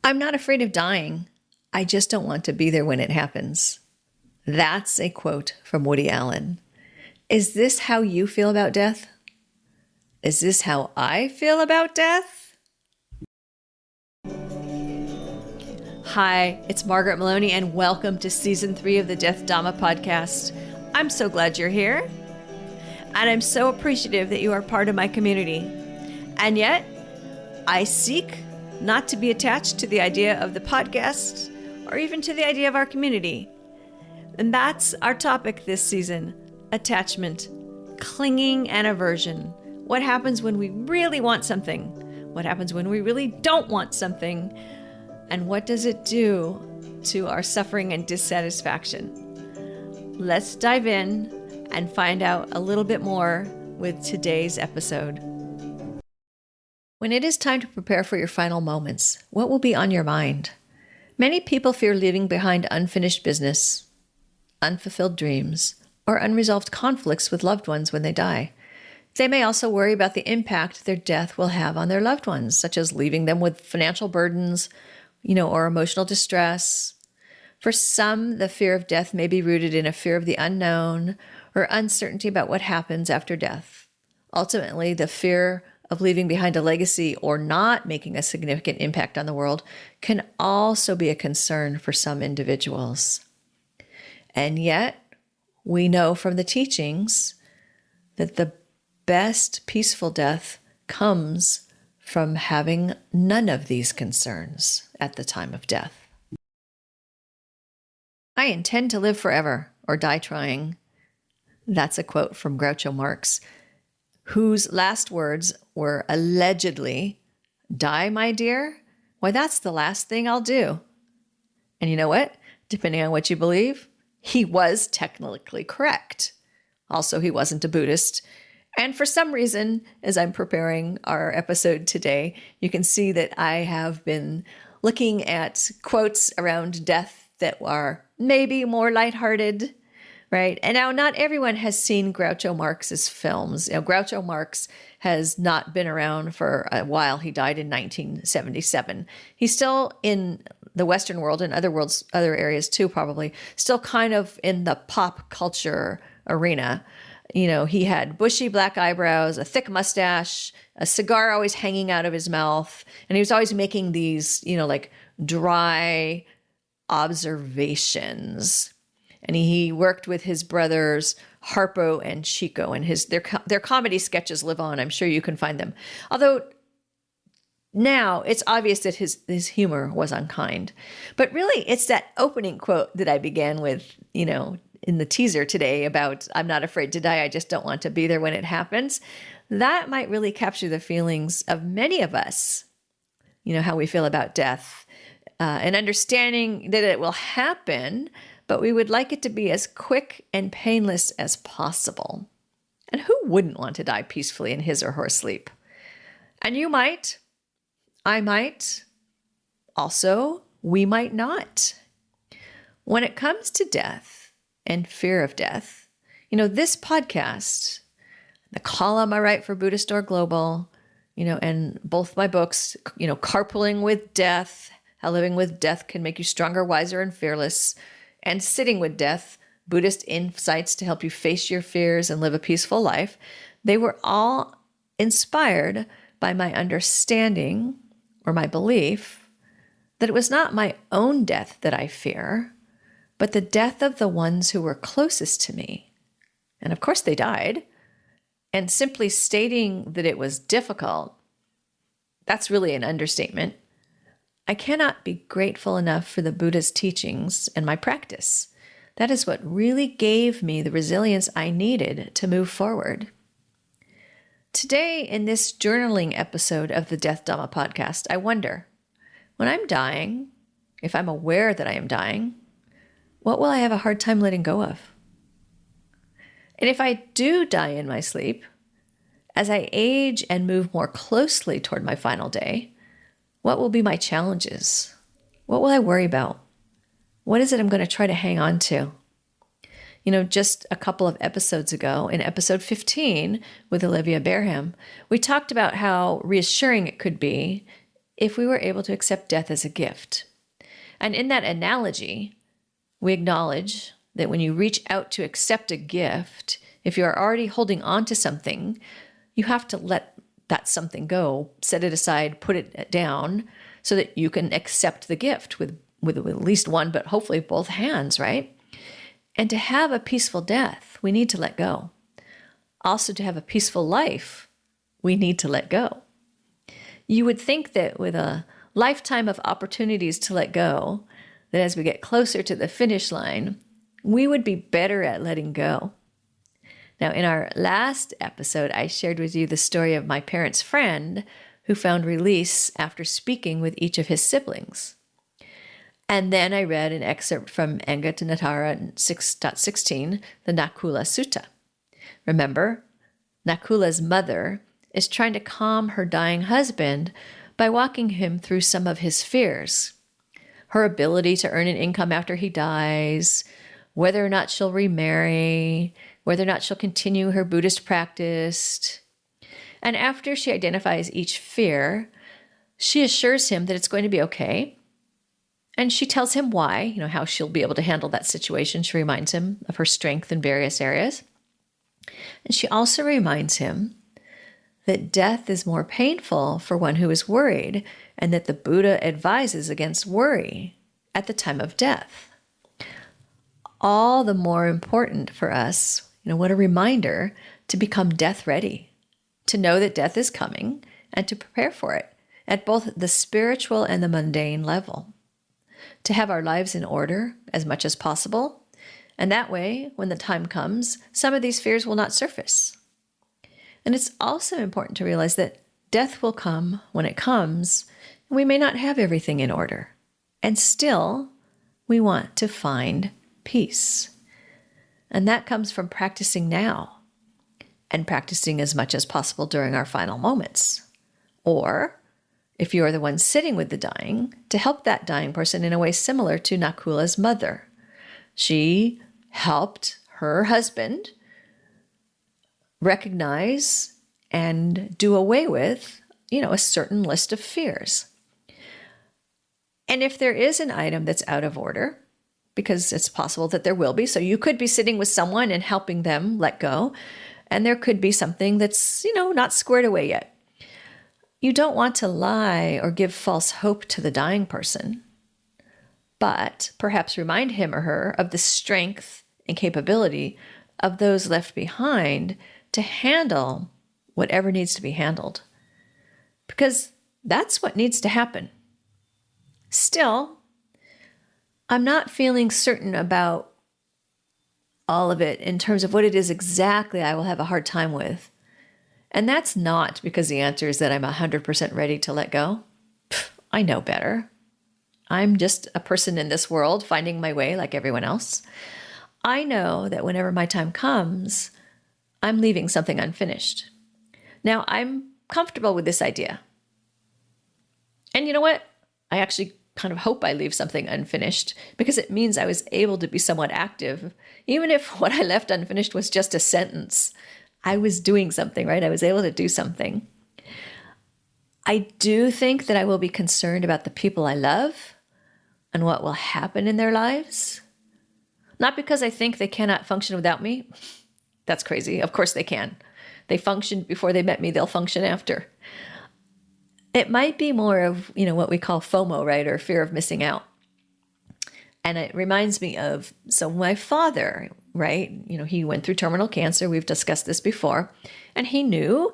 I'm not afraid of dying. I just don't want to be there when it happens. That's a quote from Woody Allen. Is this how you feel about death? Is this how I feel about death? Hi, it's Margaret Maloney, and welcome to Season 3 of the Death Dhamma podcast. I'm so glad you're here, and I'm so appreciative that you are part of my community. And yet, I seek not to be attached to the idea of the podcast or even to the idea of our community. And that's our topic this season: attachment, clinging, and aversion. What happens when we really want something? What happens when we really don't want something? And what does it do to our suffering and dissatisfaction? Let's dive in and find out a little bit more with today's episode. When it is time to prepare for your final moments, what will be on your mind? Many people fear leaving behind unfinished business, unfulfilled dreams, or unresolved conflicts with loved ones when they die. They may also worry about the impact their death will have on their loved ones, such as leaving them with financial burdens, or emotional distress. For some, the fear of death may be rooted in a fear of the unknown or uncertainty about what happens after death. Ultimately, the fear of leaving behind a legacy or not making a significant impact on the world can also be a concern for some individuals. And yet, we know from the teachings that the best peaceful death comes from having none of these concerns at the time of death. I intend to live forever or die trying. That's a quote from Groucho Marx, whose last words were allegedly, "Die, my dear? Why, that's the last thing I'll do." And you know what? Depending on what you believe, he was technically correct. Also, he wasn't a Buddhist. And for some reason, as I'm preparing our episode today, you can see that I have been looking at quotes around death that are maybe more lighthearted, right? And now not everyone has seen Groucho Marx's films. Groucho Marx has not been around for a while. He died in 1977. He's still in the Western world and other areas too, probably, still kind of in the pop culture arena. He had bushy black eyebrows, a thick mustache, a cigar always hanging out of his mouth. And he was always making these, like dry observations. And he worked with his brothers, Harpo and Chico, and their comedy sketches live on. I'm sure you can find them. Although now it's obvious that his humor was unkind. But really, it's that opening quote that I began with, in the teaser today about "I'm not afraid to die, I just don't want to be there when it happens." That might really capture the feelings of many of us, how we feel about death, and understanding that it will happen, but we would like it to be as quick and painless as possible. And who wouldn't want to die peacefully in his or her sleep? And you might, I might, also we might not. When it comes to death and fear of death, this podcast, the column I write for Buddhist or Global, and both my books, Carpooling with Death, How Living with Death Can Make You Stronger, Wiser, and Fearless, and Sitting with Death, Buddhist Insights to Help You Face Your Fears and Live a Peaceful Life, they were all inspired by my understanding or my belief that it was not my own death that I fear, but the death of the ones who were closest to me. And of course they died. And simply stating that it was difficult, that's really an understatement. I cannot be grateful enough for the Buddha's teachings and my practice. That is what really gave me the resilience I needed to move forward. Today, in this journaling episode of the Death Dhamma podcast, I wonder, when I'm dying, if I'm aware that I am dying, what will I have a hard time letting go of? And if I do die in my sleep, as I age and move more closely toward my final day, what will be my challenges? What will I worry about? What is it I'm going to try to hang on to? Just a couple of episodes ago, in episode 15 with Olivia Barham, we talked about how reassuring it could be if we were able to accept death as a gift. And in that analogy, we acknowledge that when you reach out to accept a gift, if you are already holding on to something, you have to let that something go, set it aside, put it down, so that you can accept the gift with at least one, but hopefully both hands, right? And to have a peaceful death, we need to let go. Also, to have a peaceful life, we need to let go. You would think that with a lifetime of opportunities to let go, that as we get closer to the finish line, we would be better at letting go. Now, in our last episode, I shared with you the story of my parents' friend who found release after speaking with each of his siblings. And then I read an excerpt from Anguttara 6.16, the Nakula Sutta. Remember, Nakula's mother is trying to calm her dying husband by walking him through some of his fears. Her ability to earn an income after he dies, whether or not she'll remarry, whether or not she'll continue her Buddhist practice. And after she identifies each fear, she assures him that it's going to be okay. And she tells him why, how she'll be able to handle that situation. She reminds him of her strength in various areas. And she also reminds him that death is more painful for one who is worried, and that the Buddha advises against worry at the time of death. All the more important for us, what a reminder to become death ready, to know that death is coming and to prepare for it at both the spiritual and the mundane level, to have our lives in order as much as possible. And that way, when the time comes, some of these fears will not surface. And it's also important to realize that death will come when it comes, and we may not have everything in order. And still, we want to find peace. And that comes from practicing now and practicing as much as possible during our final moments. Or, if you are the one sitting with the dying, to help that dying person in a way similar to Nakula's mother. She helped her husband recognize and do away with, a certain list of fears. And if there is an item that's out of order, because it's possible that there will be, so you could be sitting with someone and helping them let go, and there could be something that's, not squared away yet. You don't want to lie or give false hope to the dying person, but perhaps remind him or her of the strength and capability of those left behind to handle whatever needs to be handled. Because that's what needs to happen. Still, I'm not feeling certain about all of it in terms of what it is exactly I will have a hard time with. And that's not because the answer is that I'm 100% ready to let go. I know better. I'm just a person in this world finding my way like everyone else. I know that whenever my time comes, I'm leaving something unfinished. Now, I'm comfortable with this idea. And you know what? I actually kind of hope I leave something unfinished because it means I was able to be somewhat active. Even if what I left unfinished was just a sentence, I was doing something, right? I was able to do something. I do think that I will be concerned about the people I love and what will happen in their lives. Not because I think they cannot function without me. That's crazy. Of course they can. They functioned before they met me. They'll function after. It might be more of, what we call FOMO, right? Or fear of missing out. And it reminds me of, my father, right? He went through terminal cancer. We've discussed this before. And he knew.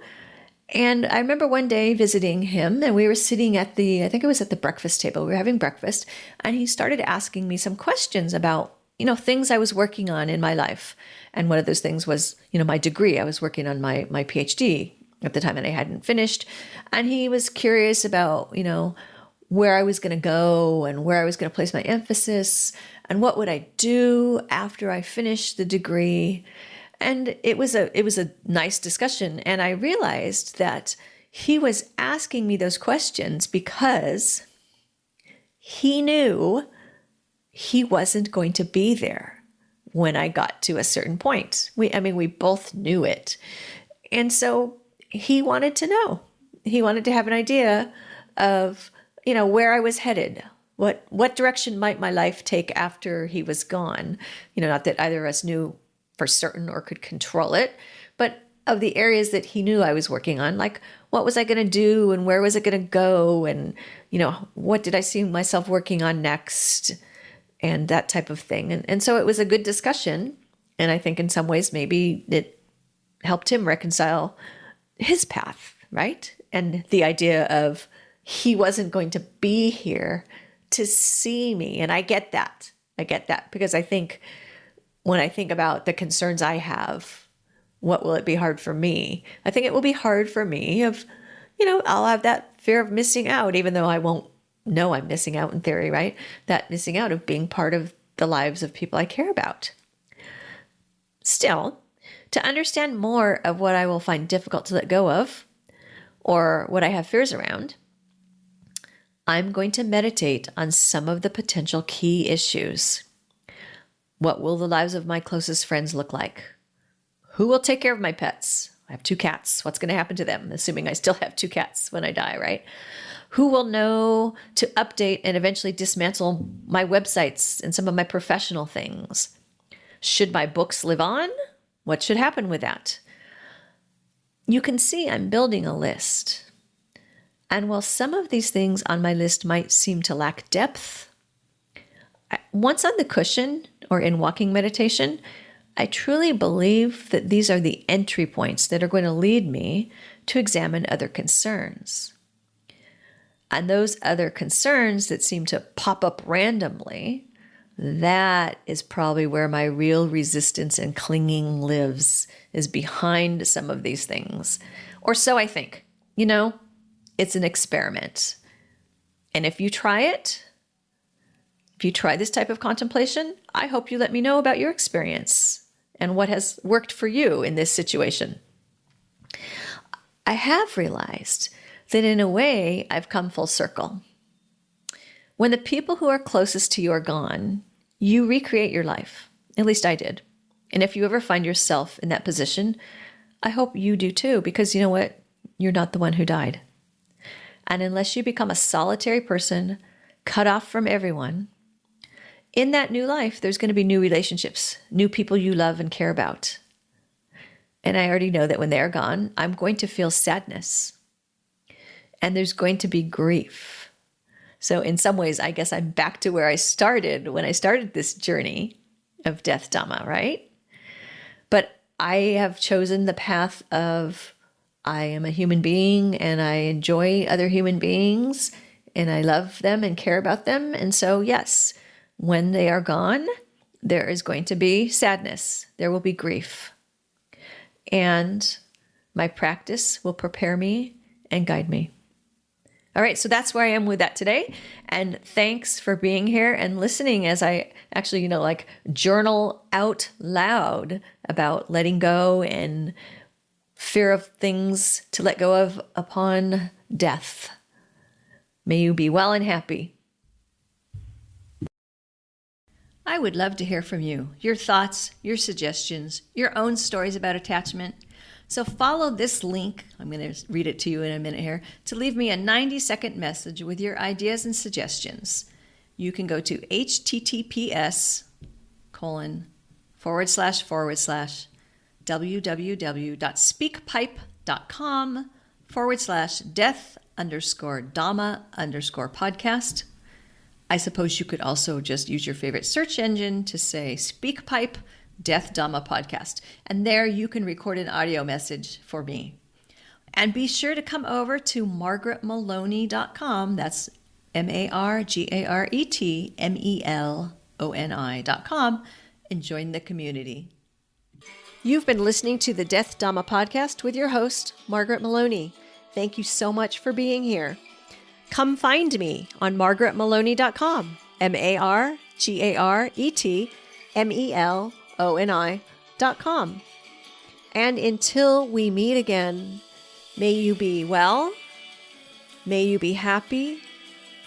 And I remember one day visiting him, and we were sitting at I think it was at the breakfast table. We were having breakfast. And he started asking me some questions about, things I was working on in my life. And one of those things was, my degree. I was working on my PhD at the time, and I hadn't finished. And he was curious about, where I was going to go and where I was going to place my emphasis and what would I do after I finished the degree. And it was a nice discussion. And I realized that he was asking me those questions because he knew he wasn't going to be there when I got to a certain point. We both knew it. And so he wanted to know. He wanted to have an idea of where I was headed. What direction might my life take after he was gone? Not that either of us knew for certain or could control it, but of the areas that he knew I was working on, like what was I going to do and where was it going to go? And, what did I see myself working on next? And that type of thing. And so it was a good discussion. And I think in some ways, maybe it helped him reconcile his path, right? And the idea of he wasn't going to be here to see me. And I get that. Because I think when I think about the concerns I have, what will it be hard for me? I think it will be hard for me I'll have that fear of missing out, even though I won't know I'm missing out in theory, right? That missing out of being part of the lives of people I care about. Still, to understand more of what I will find difficult to let go of, or what I have fears around, I'm going to meditate on some of the potential key issues. What will the lives of my closest friends look like? Who will take care of my pets? I have 2 cats. What's going to happen to them? Assuming I still have 2 cats when I die, right? Who will know to update and eventually dismantle my websites and some of my professional things? Should my books live on? What should happen with that? You can see I'm building a list. And while some of these things on my list might seem to lack depth, once on the cushion or in walking meditation, I truly believe that these are the entry points that are going to lead me to examine other concerns. And those other concerns that seem to pop up randomly, that is probably where my real resistance and clinging lives, is behind some of these things. Or so I think. It's an experiment. And if you try it, if you try this type of contemplation, I hope you let me know about your experience and what has worked for you in this situation. I have realized that in a way, I've come full circle. When the people who are closest to you are gone, you recreate your life. At least I did. And if you ever find yourself in that position, I hope you do too, because you know what? You're not the one who died. And unless you become a solitary person, cut off from everyone, in that new life, there's going to be new relationships, new people you love and care about. And I already know that when they're gone, I'm going to feel sadness. And there's going to be grief. So in some ways, I guess I'm back to where I started when I started this journey of Death Dhamma, right? But I have chosen the path of I am a human being and I enjoy other human beings and I love them and care about them. And so, yes, when they are gone, there is going to be sadness. There will be grief. And my practice will prepare me and guide me. All right, so that's where I am with that today. And thanks for being here and listening as I actually, journal out loud about letting go and fear of things to let go of upon death. May you be well and happy. I would love to hear from you, your thoughts, your suggestions, your own stories about attachment. So follow this link, I'm going to read it to you in a minute here, to leave me a 90-second message with your ideas and suggestions. You can go to https://www.speakpipe.com/death_Dhamma_podcast. I suppose you could also just use your favorite search engine to say SpeakPipe Death Dhamma Podcast. And there you can record an audio message for me. And be sure to come over to margaretmaloney.com. That's MargaretMeloni.com and join the community. You've been listening to the Death Dhamma Podcast with your host, Margaret Maloney. Thank you so much for being here. Come find me on margaretmaloney.com, MargaretMeloni.com. And until we meet again, may you be well, may you be happy,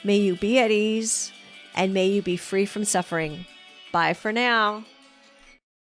may you be at ease, and may you be free from suffering. Bye for now.